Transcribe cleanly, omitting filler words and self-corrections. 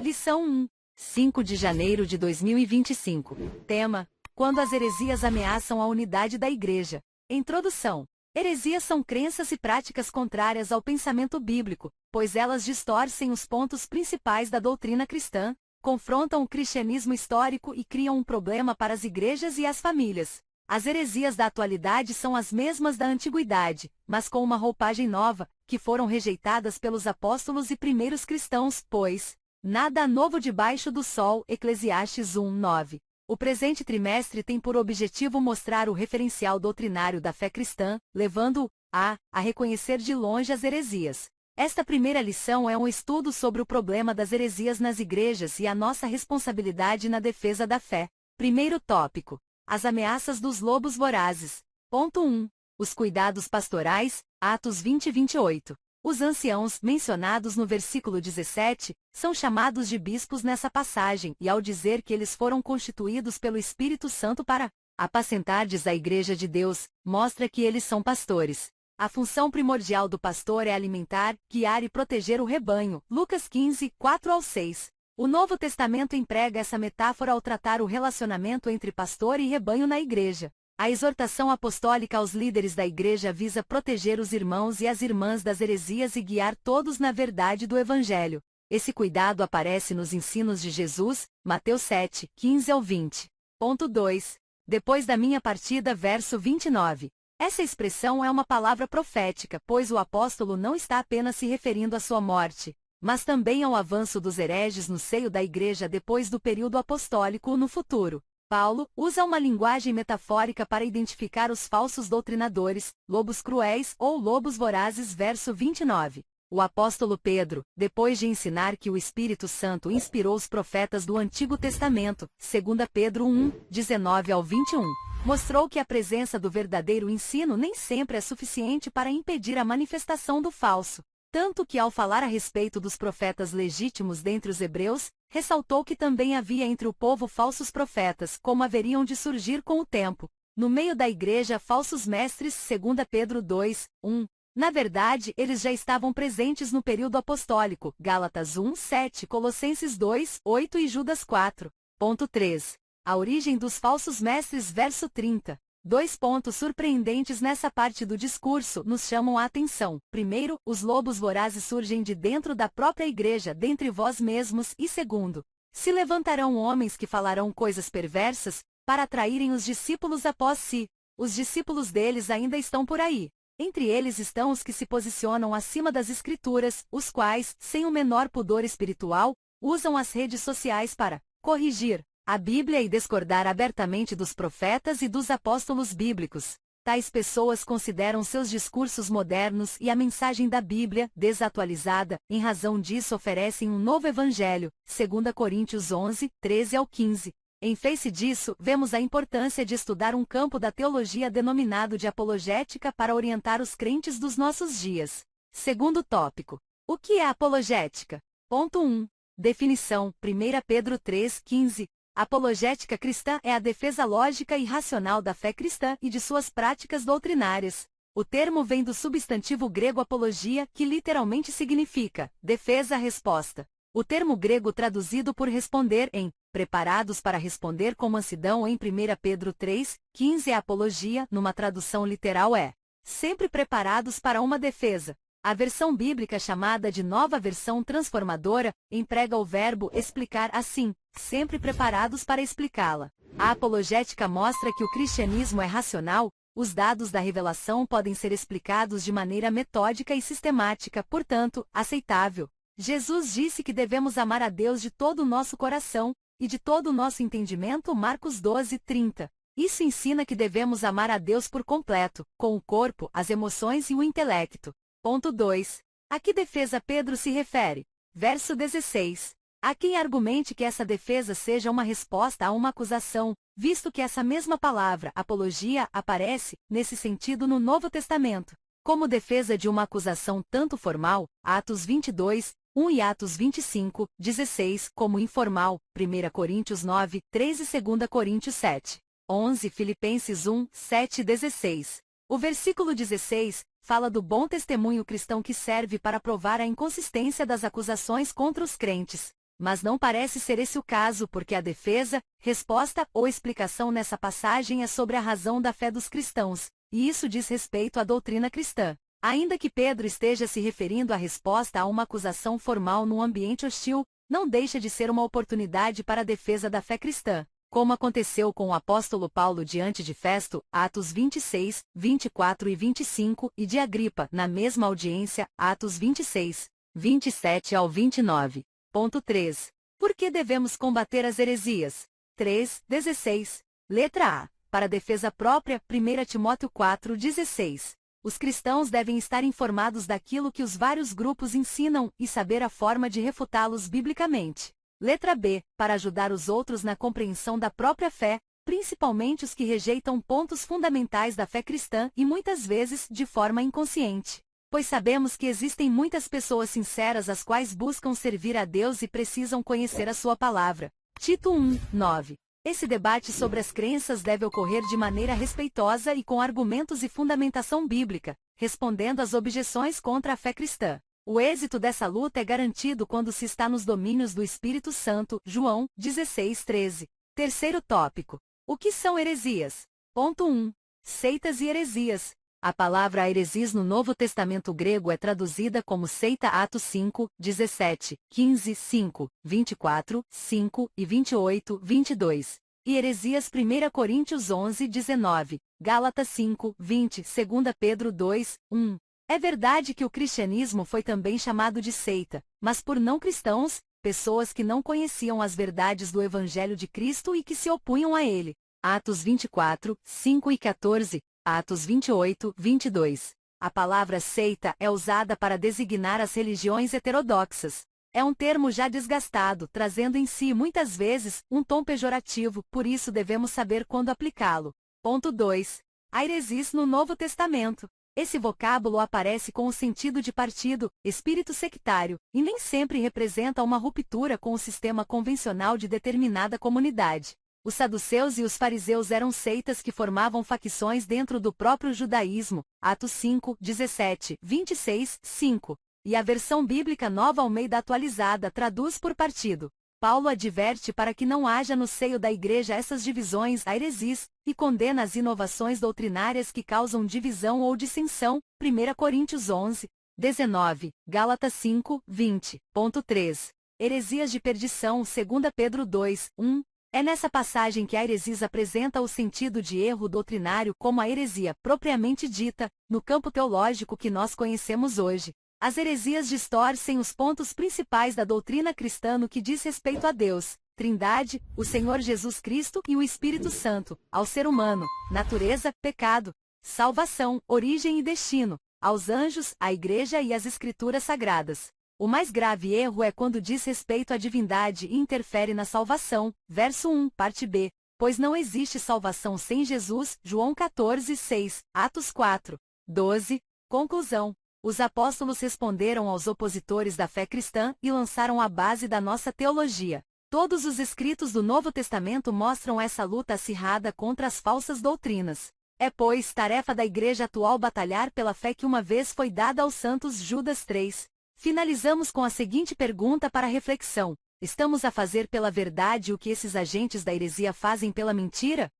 Lição 1. 5 de janeiro de 2025. Tema: quando as heresias ameaçam a unidade da Igreja. Introdução. Heresias são crenças e práticas contrárias ao pensamento bíblico, pois elas distorcem os pontos principais da doutrina cristã, confrontam o cristianismo histórico e criam um problema para as igrejas e as famílias. As heresias da atualidade são as mesmas da antiguidade, mas com uma roupagem nova, que foram rejeitadas pelos apóstolos e primeiros cristãos, pois nada novo debaixo do sol. Eclesiastes 1:9. O presente trimestre tem por objetivo mostrar o referencial doutrinário da fé cristã, levando-o a reconhecer de longe as heresias. Esta primeira lição é um estudo sobre o problema das heresias nas igrejas e a nossa responsabilidade na defesa da fé. Primeiro tópico: as ameaças dos lobos vorazes. Ponto 1. Os cuidados pastorais, Atos 20:28. Os anciãos, mencionados no versículo 17, são chamados de bispos nessa passagem, e ao dizer que eles foram constituídos pelo Espírito Santo para apacentardes a Igreja de Deus, mostra que eles são pastores. A função primordial do pastor é alimentar, guiar e proteger o rebanho. Lucas 15:4-6. O Novo Testamento emprega essa metáfora ao tratar o relacionamento entre pastor e rebanho na Igreja. A exortação apostólica aos líderes da Igreja visa proteger os irmãos e as irmãs das heresias e guiar todos na verdade do Evangelho. Esse cuidado aparece nos ensinos de Jesus, Mateus 7:15-20. Ponto 2. Depois da minha partida, verso 29. Essa expressão é uma palavra profética, pois o apóstolo não está apenas se referindo à sua morte, mas também ao avanço dos hereges no seio da Igreja depois do período apostólico no futuro. Paulo usa uma linguagem metafórica para identificar os falsos doutrinadores, lobos cruéis ou lobos vorazes. Verso 29. O apóstolo Pedro, depois de ensinar que o Espírito Santo inspirou os profetas do Antigo Testamento, 2 Pedro 1:19-21, mostrou que a presença do verdadeiro ensino nem sempre é suficiente para impedir a manifestação do falso. Tanto que, ao falar a respeito dos profetas legítimos dentre os hebreus, ressaltou que também havia entre o povo falsos profetas, como haveriam de surgir com o tempo. No meio da igreja, falsos mestres. 2 Pedro 2:1. Na verdade, eles já estavam presentes no período apostólico. Gálatas 1:7, Colossenses 2:8 e Judas 4:3. A origem dos falsos mestres. Verso 30. Dois pontos surpreendentes nessa parte do discurso nos chamam a atenção. Primeiro, os lobos vorazes surgem de dentro da própria igreja, dentre vós mesmos, e segundo, se levantarão homens que falarão coisas perversas, para atraírem os discípulos após si. Os discípulos deles ainda estão por aí. Entre eles estão os que se posicionam acima das Escrituras, os quais, sem o menor pudor espiritual, usam as redes sociais para corrigir a Bíblia e discordar abertamente dos profetas e dos apóstolos bíblicos. Tais pessoas consideram seus discursos modernos e a mensagem da Bíblia desatualizada, em razão disso oferecem um novo evangelho, 2 Coríntios 11:13-15. Em face disso, vemos a importância de estudar um campo da teologia denominado de apologética para orientar os crentes dos nossos dias. Segundo tópico: o que é apologética? Ponto 1. Definição: 1 Pedro 3:15. Apologética cristã é a defesa lógica e racional da fé cristã e de suas práticas doutrinárias. O termo vem do substantivo grego apologia, que literalmente significa defesa-resposta. O termo grego traduzido por responder em preparados para responder com mansidão em 1 Pedro 3:15 é apologia, numa tradução literal é sempre preparados para uma defesa. A versão bíblica chamada de Nova Versão Transformadora emprega o verbo explicar assim, sempre preparados para explicá-la. A apologética mostra que o cristianismo é racional, os dados da revelação podem ser explicados de maneira metódica e sistemática, portanto, aceitável. Jesus disse que devemos amar a Deus de todo o nosso coração e de todo o nosso entendimento. Marcos 12:30. Isso ensina que devemos amar a Deus por completo, com o corpo, as emoções e o intelecto. Ponto 2. A que defesa Pedro se refere? Verso 16. Há quem argumente que essa defesa seja uma resposta a uma acusação, visto que essa mesma palavra, apologia, aparece, nesse sentido no Novo Testamento, como defesa de uma acusação tanto formal, Atos 22:1 e Atos 25:16, como informal, 1 Coríntios 9:13 e 2 Coríntios 7:11, Filipenses 1:7-16. O versículo 16 fala do bom testemunho cristão que serve para provar a inconsistência das acusações contra os crentes. Mas não parece ser esse o caso, porque a defesa, resposta ou explicação nessa passagem é sobre a razão da fé dos cristãos, e isso diz respeito à doutrina cristã. Ainda que Pedro esteja se referindo à resposta a uma acusação formal num ambiente hostil, não deixa de ser uma oportunidade para a defesa da fé cristã, como aconteceu com o apóstolo Paulo diante de Festo, Atos 26, 24 e 25, e de Agripa, na mesma audiência, Atos 26, 27 ao 29. Ponto 3. Por que devemos combater as heresias? 3:16. Letra A. Para defesa própria, 1 Timóteo 4:16. Os cristãos devem estar informados daquilo que os vários grupos ensinam e saber a forma de refutá-los biblicamente. Letra B. Para ajudar os outros na compreensão da própria fé, principalmente os que rejeitam pontos fundamentais da fé cristã e muitas vezes de forma inconsciente. Pois sabemos que existem muitas pessoas sinceras as quais buscam servir a Deus e precisam conhecer a sua palavra. Tito 1:9. Esse debate sobre as crenças deve ocorrer de maneira respeitosa e com argumentos e fundamentação bíblica, respondendo às objeções contra a fé cristã. O êxito dessa luta é garantido quando se está nos domínios do Espírito Santo. João 16:13. Terceiro tópico. O que são heresias? Ponto 1. Seitas e heresias. A palavra heresis no Novo Testamento grego é traduzida como seita. Atos 5, 17, 15, 5, 24, 5 e 28, 22. E heresias 1 Coríntios 11, 19, Gálatas 5, 20, 2 Pedro 2, 1. É verdade que o cristianismo foi também chamado de seita, mas por não cristãos, pessoas que não conheciam as verdades do Evangelho de Cristo e que se opunham a ele. Atos 24, 5 e 14. Atos 28, 22. A palavra seita é usada para designar as religiões heterodoxas. É um termo já desgastado, trazendo em si muitas vezes um tom pejorativo, por isso devemos saber quando aplicá-lo. Ponto 2. A heresis no Novo Testamento. Esse vocábulo aparece com o sentido de partido, espírito sectário, e nem sempre representa uma ruptura com o sistema convencional de determinada comunidade. Os saduceus e os fariseus eram seitas que formavam facções dentro do próprio judaísmo. Atos 5, 17, 26, 5. E a versão bíblica Nova Almeida atualizada traduz por partido. Paulo adverte para que não haja no seio da igreja essas divisões, a heresis, e condena as inovações doutrinárias que causam divisão ou dissensão. 1 Coríntios 11, 19, Gálatas 5, 20. Ponto 3. Heresias de perdição. 2 Pedro 2, 1. É nessa passagem que a heresis apresenta o sentido de erro doutrinário como a heresia propriamente dita, no campo teológico que nós conhecemos hoje. As heresias distorcem os pontos principais da doutrina cristã no que diz respeito a Deus, Trindade, o Senhor Jesus Cristo e o Espírito Santo, ao ser humano, natureza, pecado, salvação, origem e destino, aos anjos, à igreja e às escrituras sagradas. O mais grave erro é quando diz respeito à divindade e interfere na salvação. Verso 1, parte B. Pois não existe salvação sem Jesus. João 14, 6, Atos 4, 12. Conclusão. Os apóstolos responderam aos opositores da fé cristã e lançaram a base da nossa teologia. Todos os escritos do Novo Testamento mostram essa luta acirrada contra as falsas doutrinas. É, pois, tarefa da igreja atual batalhar pela fé que uma vez foi dada aos santos. Judas 3. Finalizamos com a seguinte pergunta para reflexão: estamos a fazer pela verdade o que esses agentes da heresia fazem pela mentira?